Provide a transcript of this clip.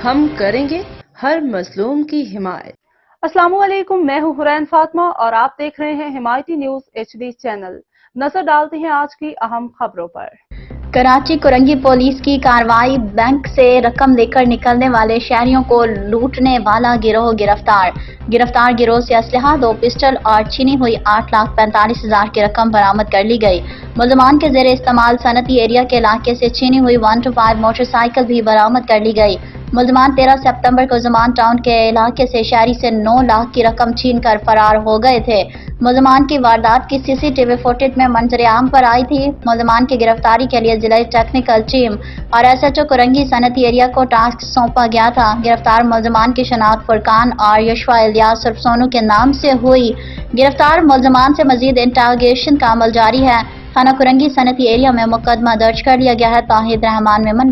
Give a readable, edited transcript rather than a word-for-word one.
ہم کریں گے ہر مظلوم کی حمایت۔ السلام علیکم، میں ہوں حرین فاطمہ اور آپ دیکھ رہے ہیں حمایتی نیوز HD چینل۔ نظر ڈالتے ہیں آج کی اہم خبروں پر۔ کراچی کرنگی پولیس کی کارروائی، بینک سے رقم لے کر نکلنے والے شہریوں کو لوٹنے والا گروہ گرفتار گروہ سے اسلحہ، 2 پسٹل اور چھینی ہوئی 8,45,000 کی رقم برآمد کر لی گئی۔ ملزمان کے زیر استعمال صنعتی ایریا کے علاقے سے چھینی ہوئی 125 موٹر سائیکل بھی برآمد کر لی گئی۔ ملزمان 13 ستمبر کو زمان ٹاؤن کے علاقے سے شہری سے 9 لاکھ کی رقم چھین کر فرار ہو گئے تھے۔ ملزمان کی واردات کی CCTV فوٹیج میں منظر عام پر آئی تھی۔ ملزمان کی گرفتاری کے لیے ضلع ٹیکنیکل ٹیم اور SHO کرنگی صنعتی ایریا کو ٹاسک سونپا گیا تھا۔ گرفتار ملزمان کی شناخت فرقان اور یشوا الیاس عرف سونو کے نام سے ہوئی۔ گرفتار ملزمان سے مزید انٹروگیشن کا عمل جاری ہے۔ تھانہ کرنگی صنعتی ایریا میں مقدمہ درج کر لیا گیا ہے۔ توحید رحمان میمن۔